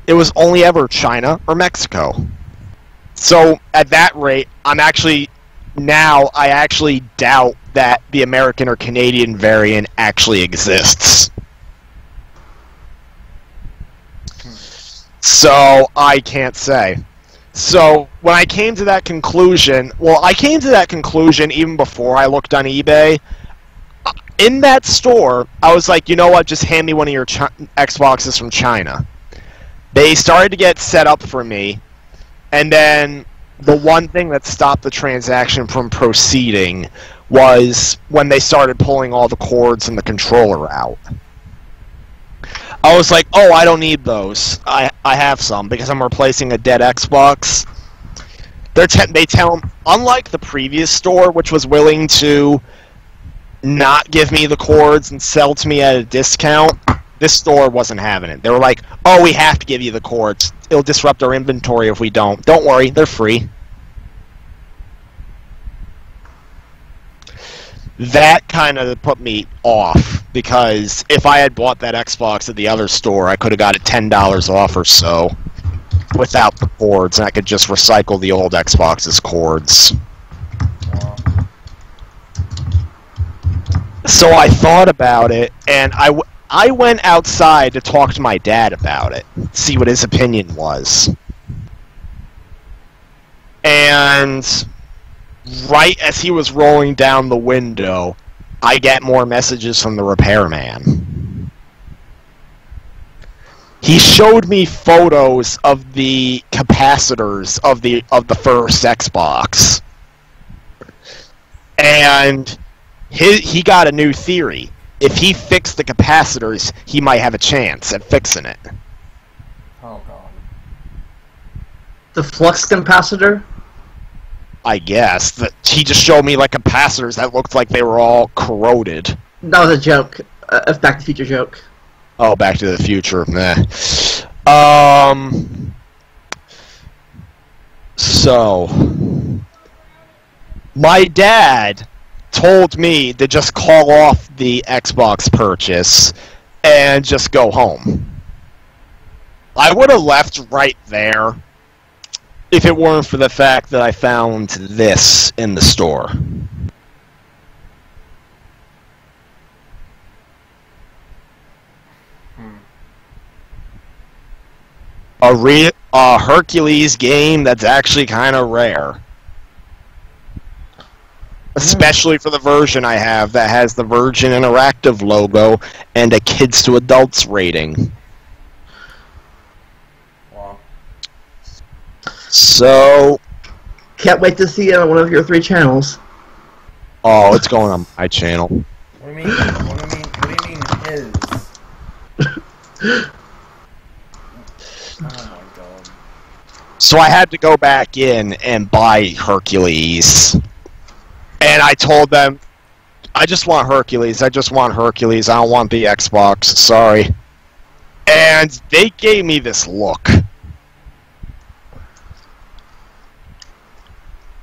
[SPEAKER 3] It was only ever China or Mexico. So, at that rate, I actually doubt that the American or Canadian variant actually exists. So, I can't say. So, when I came to that conclusion, I came to that conclusion even before I looked on eBay. In that store, I was like, you know what, just hand me one of your Xboxes from China. They started to get set up for me, and then the one thing that stopped the transaction from proceeding was when they started pulling all the cords and the controller out. I was like, oh, I don't need those. I have some, because I'm replacing a dead Xbox. They tell them, unlike the previous store, which was willing to not give me the cords and sell to me at a discount, this store wasn't having it. They were like, oh, we have to give you the cords. It'll disrupt our inventory if we don't. Don't worry, they're free. That kind of put me off, because if I had bought that Xbox at the other store, I could have got it $10 off or so without the cords, and I could just recycle the old Xbox's cords. So I thought about it, and I went outside to talk to my dad about it, see what his opinion was. And right as he was rolling down the window, I get more messages from the repairman. He showed me photos of the capacitors of the first Xbox. And he got a new theory. If he fixed the capacitors, he might have a chance at fixing it.
[SPEAKER 2] Oh, God.
[SPEAKER 1] The flux capacitor?
[SPEAKER 3] I guess. He just showed me like capacitors that looked like they were all corroded.
[SPEAKER 1] That was a joke. A Back to the Future joke.
[SPEAKER 3] Oh, Back to the Future. Meh. So, my dad told me to just call off the Xbox purchase and just go home. I would have left right there if it weren't for the fact that I found this in the store. A Hercules game that's actually kind of rare. Especially for the version I have that has the Virgin Interactive logo and a kids to adults rating.
[SPEAKER 2] Wow.
[SPEAKER 3] So...
[SPEAKER 1] Can't wait to see it on one of your 3 channels.
[SPEAKER 3] Oh, it's going on my channel.
[SPEAKER 2] What do you mean? What do you mean his? Oh my god.
[SPEAKER 3] So I had to go back in and buy Hercules. And I told them, I just want Hercules. I just want Hercules. I don't want the Xbox. Sorry. And they gave me this look.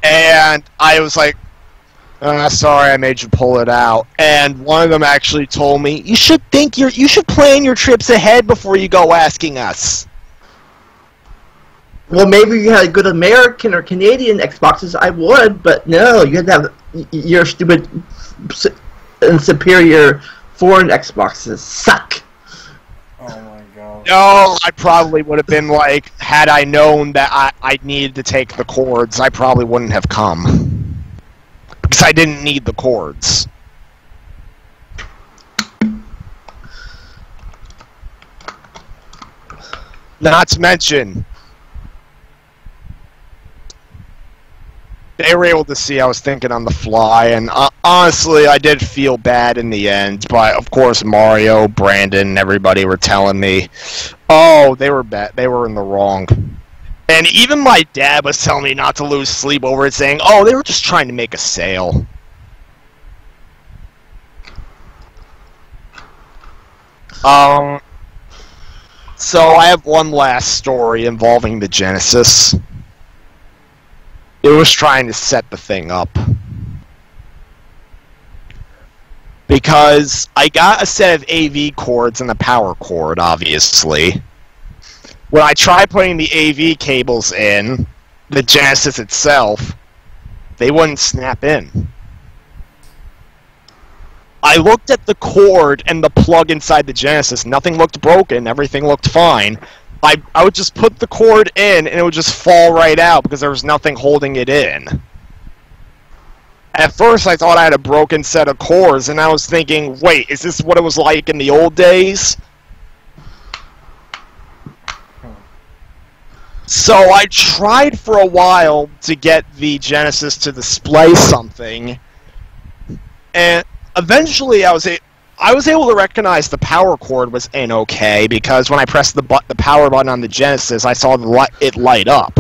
[SPEAKER 3] And I was like, sorry, I made you pull it out. And one of them actually told me, you should plan your trips ahead before you go asking us.
[SPEAKER 1] Well, maybe you had a good American or Canadian Xboxes, I would, but no, you had to have your stupid and superior foreign Xboxes. Suck!
[SPEAKER 2] Oh my god.
[SPEAKER 3] No, I probably would have been like, had I known that I needed to take the cords, I probably wouldn't have come. Because I didn't need the cords. Not to mention, they were able to see I was thinking on the fly, and honestly, I did feel bad in the end, but of course Mario, Brandon, and everybody were telling me, oh, they were in the wrong. And even my dad was telling me not to lose sleep over it, saying, oh, they were just trying to make a sale. So I have one last story involving the Genesis. It was trying to set the thing up. Because I got a set of AV cords and the power cord, obviously. When I tried putting the AV cables in, the Genesis itself, they wouldn't snap in. I looked at the cord and the plug inside the Genesis. Nothing looked broken. Everything looked fine. I would just put the cord in, and it would just fall right out because there was nothing holding it in. At first, I thought I had a broken set of cords, and I was thinking, wait, is this what it was like in the old days? So I tried for a while to get the Genesis to display something, and eventually I was able to recognize the power cord was in okay, because when I pressed the power button on the Genesis, I saw it light up.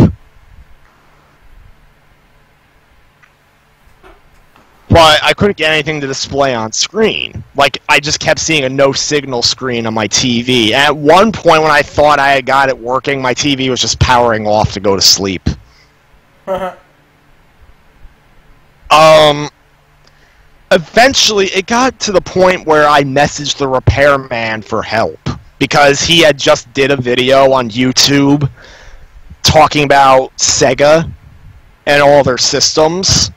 [SPEAKER 3] But I couldn't get anything to display on screen. Like, I just kept seeing a no-signal screen on my TV. And at one point when I thought I had got it working, my TV was just powering off to go to sleep. Eventually, it got to the point where I messaged the repairman for help. Because he had just did a video on YouTube talking about Sega and all their systems.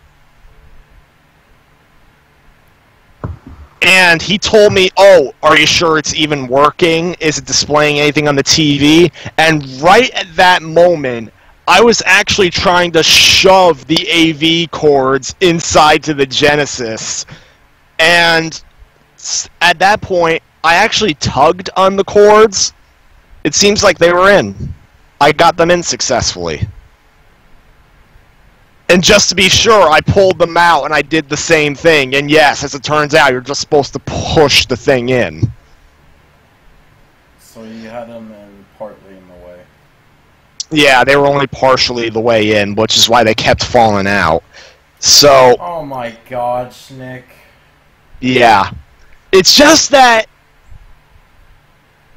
[SPEAKER 3] And he told me, oh, are you sure it's even working? Is it displaying anything on the TV? And right at that moment, I was actually trying to shove the AV cords inside to the Genesis. And at that point, I actually tugged on the cords. It seems like they were in. I got them in successfully. And just to be sure, I pulled them out and I did the same thing. And yes, as it turns out, you're just supposed to push the thing in.
[SPEAKER 2] So you had them partly in the way.
[SPEAKER 3] Yeah, they were only partially the way in, which is why they kept falling out. So...
[SPEAKER 2] Oh my god, Shnick.
[SPEAKER 3] Yeah. It's just that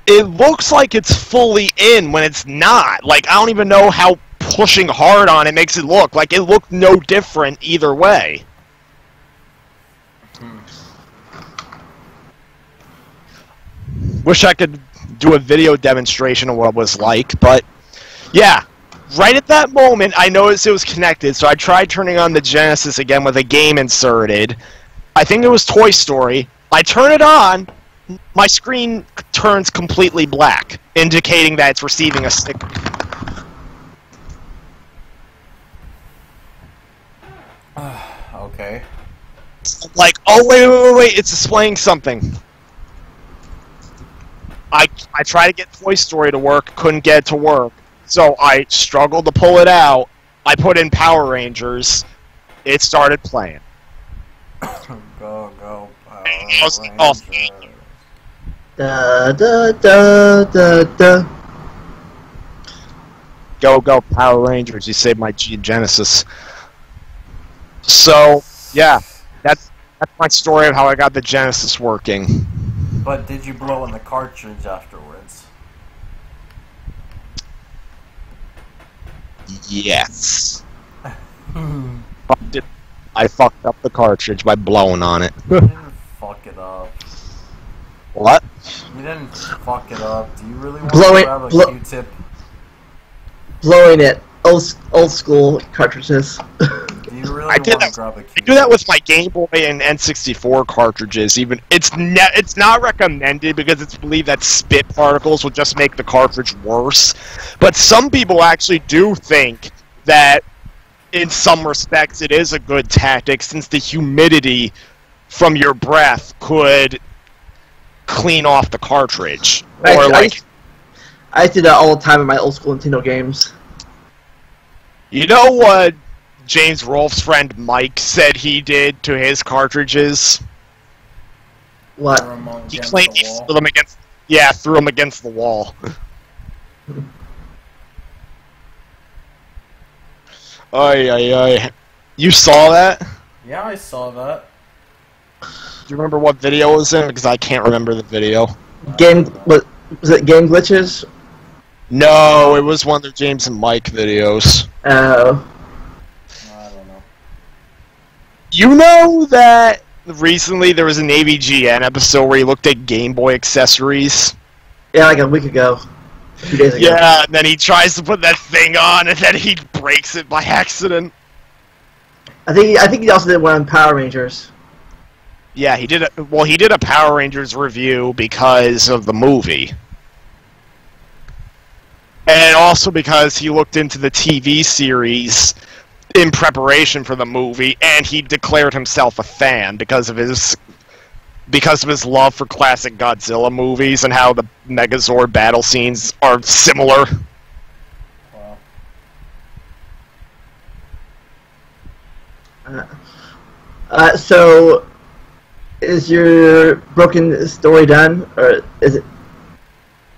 [SPEAKER 3] it looks like it's fully in when it's not. Like, I don't even know how pushing hard on it makes it look. Like, it looked no different either way. Wish I could do a video demonstration of what it was like, but yeah. Right at that moment, I noticed it was connected, so I tried turning on the Genesis again with a game inserted. I think it was Toy Story. I turn it on, my screen turns completely black, indicating that it's receiving a signal.
[SPEAKER 2] Okay.
[SPEAKER 3] Like, oh, wait, it's displaying something. I tried to get Toy Story to work, couldn't get it to work. So I struggled to pull it out. I put in Power Rangers. It started playing.
[SPEAKER 2] Go, Power
[SPEAKER 3] Rangers.
[SPEAKER 1] Da da da da da.
[SPEAKER 3] Go, Power Rangers. You saved my Genesis. So, yeah. That's my story of how I got the Genesis working.
[SPEAKER 2] But did you blow in the cartridge afterwards?
[SPEAKER 3] Yes. I fucked up the cartridge by blowing on it.
[SPEAKER 2] You didn't fuck it up.
[SPEAKER 3] What?
[SPEAKER 2] You didn't fuck it up. Do you really want
[SPEAKER 1] Blowing-
[SPEAKER 2] to grab a Q-tip?
[SPEAKER 1] Blowing it. Old school cartridges.
[SPEAKER 2] Do you really want to grab a Q-tip?
[SPEAKER 3] I do that with my Game Boy and N64 cartridges. Even it's not recommended because it's believed that spit particles will just make the cartridge worse. But some people actually do think that, in some respects, it is a good tactic since the humidity from your breath could clean off the cartridge.
[SPEAKER 1] I did that all the time in my old school Nintendo games.
[SPEAKER 3] You know what James Rolfe's friend Mike said he did to his cartridges?
[SPEAKER 1] What?
[SPEAKER 3] He claimed he threw them against... Yeah, threw them against the wall. Ay. You saw that?
[SPEAKER 2] Yeah, I saw that.
[SPEAKER 3] Do you remember what video it was in? Because I can't remember the video.
[SPEAKER 1] Was it game glitches?
[SPEAKER 3] No, it was one of the James and Mike videos.
[SPEAKER 1] Oh.
[SPEAKER 2] I don't know.
[SPEAKER 3] You know that recently there was an AVGN episode where he looked at Game Boy accessories?
[SPEAKER 1] Yeah, like a week ago. 2 days ago.
[SPEAKER 3] Yeah, and then he tries to put that thing on, and then he breaks it by accident.
[SPEAKER 1] I think he also did one on Power Rangers.
[SPEAKER 3] Yeah, he did a Power Rangers review because of the movie. And also because he looked into the TV series in preparation for the movie, and he declared himself a fan because of his love for classic Godzilla movies and how the Megazord battle scenes are similar.
[SPEAKER 1] Wow. So, is your broken story done, or is it?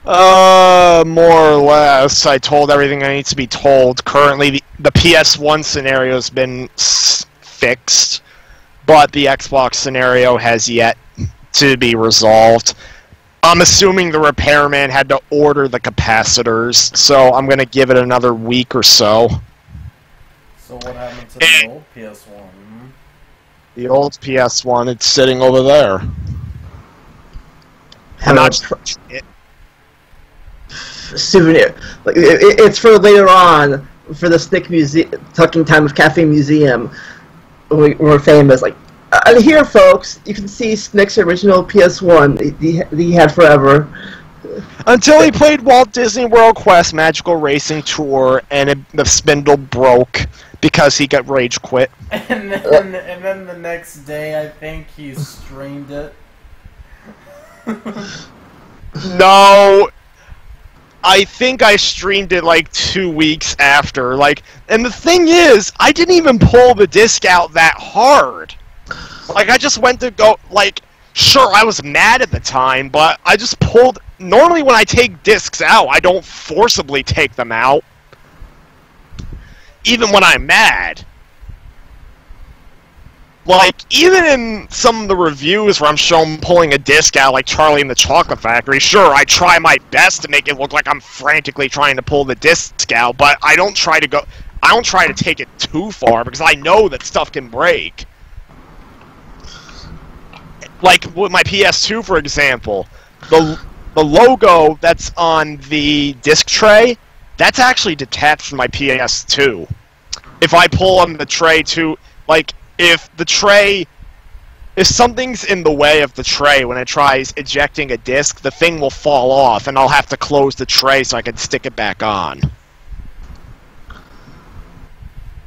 [SPEAKER 3] More or less. I told everything that needs to be told. Currently, the PS1 scenario has been fixed, but the Xbox scenario has yet to be resolved. I'm assuming the repairman had to order the capacitors, so I'm going to give it another week or so.
[SPEAKER 2] So what happened to the old PS1?
[SPEAKER 3] The old PS1, it's sitting over there.
[SPEAKER 1] Souvenir. Like, it's for later on, for the Shnick Museum, Talking Time with Caffeine Museum. We're famous. Like, and here, folks, you can see Shnick's original PS1 he had forever.
[SPEAKER 3] Until he played Walt Disney World Quest Magical Racing Tour, and the spindle broke because he got rage quit.
[SPEAKER 2] And then the next day, I think he streamed it.
[SPEAKER 3] No, I think I streamed it like 2 weeks after. And the thing is, I didn't even pull the disc out that hard. I just went to go, sure, I was mad at the time, but I just pulled... Normally when I take discs out, I don't forcibly take them out. Even when I'm mad. Even in some of the reviews where I'm shown pulling a disc out, like Charlie and the Chocolate Factory, sure, I try my best to make it look like I'm frantically trying to pull the disc out, but I don't try to take it too far, because I know that stuff can break. Like with my PS2, for example, the logo that's on the disc tray, that's actually detached from my PS2. If I pull on the tray to, like, if something's in the way of the tray when it tries ejecting a disc, the thing will fall off, and I'll have to close the tray so I can stick it back on.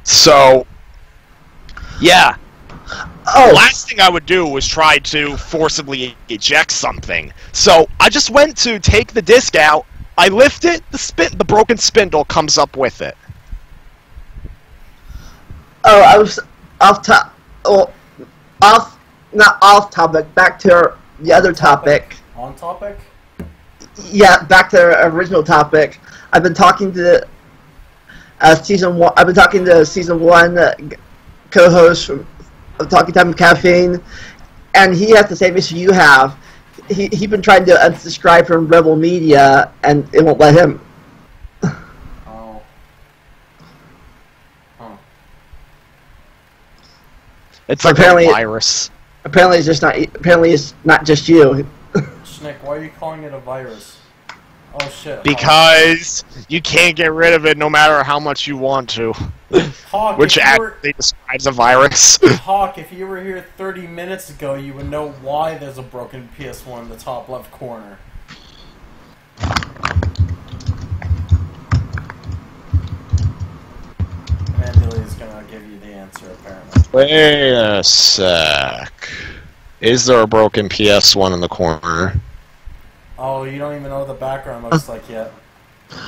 [SPEAKER 3] So, yeah.
[SPEAKER 1] Oh.
[SPEAKER 3] The last thing I would do was try to forcibly eject something. So, I just went to take the disc out, I lift it, the broken spindle comes up with it.
[SPEAKER 1] Oh, I was not off topic, back to the other topic.
[SPEAKER 2] On topic?
[SPEAKER 1] Yeah, back to the original topic. I've been talking to season 1. I've been talking to season 1 co-host from Talking Time with Caffeine, and he has the same issue you have. He's been trying to unsubscribe from Rebel Media, and it won't let him.
[SPEAKER 2] Oh. Huh.
[SPEAKER 3] It's like
[SPEAKER 1] apparently
[SPEAKER 3] a virus.
[SPEAKER 1] Apparently, it's just not. Apparently, it's not just you.
[SPEAKER 2] Shnick, why are you calling it a virus? Oh shit.
[SPEAKER 3] Because you can't get rid of it no matter how much you want to.
[SPEAKER 2] Hawk,
[SPEAKER 3] Which actually describes a virus.
[SPEAKER 2] Hawk, if you were here 30 minutes ago, you would know why there's a broken PS1 in the top left corner. Mandily's gonna give you the answer, apparently.
[SPEAKER 3] Wait a sec. Is there a broken PS1 in the corner?
[SPEAKER 2] Oh, you don't even know what the background looks like yet.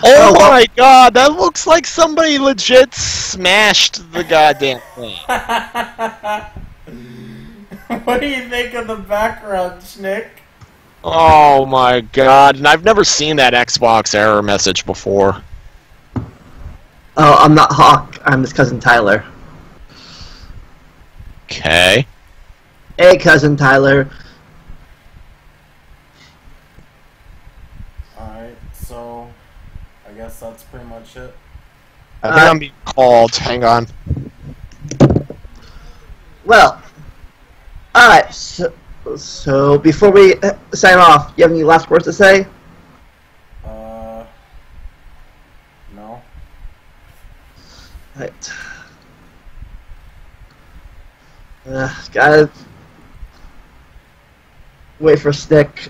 [SPEAKER 3] Oh my god, that looks like somebody legit smashed the goddamn thing.
[SPEAKER 2] What do you think of the background, Shnick?
[SPEAKER 3] Oh my god, and I've never seen that Xbox error message before.
[SPEAKER 1] Oh, I'm not Hawk. I'm his cousin Tyler.
[SPEAKER 3] Okay.
[SPEAKER 1] Hey, cousin Tyler.
[SPEAKER 2] Alright, so I guess that's pretty much it.
[SPEAKER 3] I think I'm being called. Hang on.
[SPEAKER 1] Well, alright, so before we sign off, you have any last words to say?
[SPEAKER 2] No.
[SPEAKER 1] Right. Gotta wait for Shnick.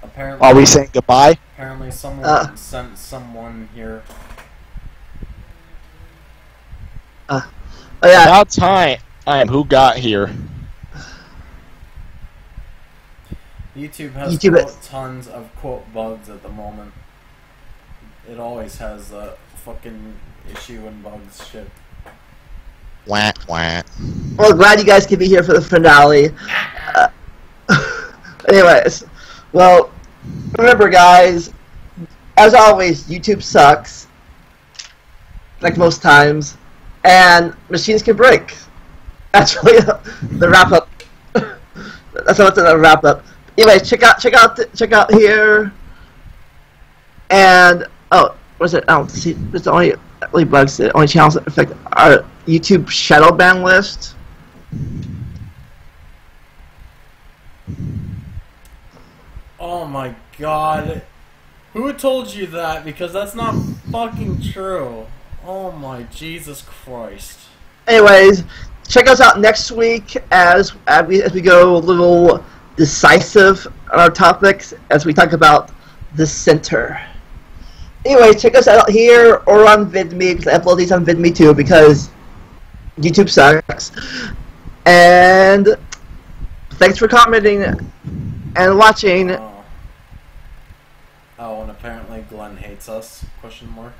[SPEAKER 2] Apparently,
[SPEAKER 3] Are we saying goodbye?
[SPEAKER 2] apparently someone sent someone here.
[SPEAKER 1] Oh yeah.
[SPEAKER 3] About time. Who got here?
[SPEAKER 2] YouTube has quote, tons of quote bugs at the moment. It always has a fucking issue and bugs shit.
[SPEAKER 3] Wah, wah.
[SPEAKER 1] Well, glad you guys could be here for the finale. Anyways, well, remember guys, as always, YouTube sucks, like most times, and machines can break. That's really the wrap up. That's what's in the wrap up. Anyways, check out here, and oh, what's it? Oh, see, there's only bugs. The only channels that affect our YouTube shadow ban list.
[SPEAKER 2] Oh my god. Who told you that? Because that's not fucking true. Oh my Jesus Christ.
[SPEAKER 1] Anyways, check us out next week as we go a little decisive on our topics as we talk about the center. Anyway, check us out here or on VidMe, because I upload these on VidMe too, because YouTube sucks. And thanks for commenting and watching.
[SPEAKER 2] Oh, and apparently Glenn hates us, question mark.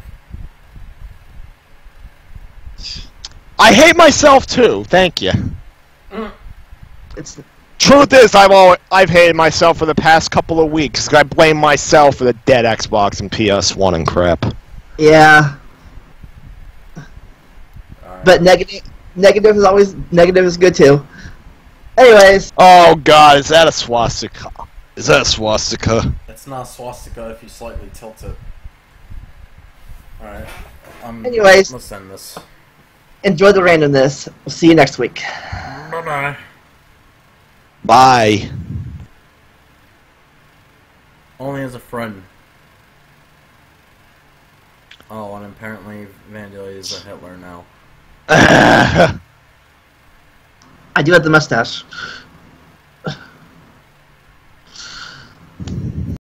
[SPEAKER 3] I hate myself too. Thank you.
[SPEAKER 1] It's
[SPEAKER 3] Truth is, I've hated myself for the past couple of weeks. 'Cause I blame myself for the dead Xbox and PS1 and crap.
[SPEAKER 1] yeah.
[SPEAKER 2] Right.
[SPEAKER 1] But negative is always negative is good too. Anyways,
[SPEAKER 3] Oh god, is that a swastika? Is that a swastika?
[SPEAKER 2] It's not swastika if you slightly tilt it. Alright.
[SPEAKER 1] Anyways.
[SPEAKER 2] Let's end this.
[SPEAKER 1] enjoy the randomness. We'll see you next week.
[SPEAKER 2] Bye-bye.
[SPEAKER 3] Bye.
[SPEAKER 2] Only as a friend. Oh, and apparently Vandalia is a Hitler now.
[SPEAKER 1] I do have the mustache.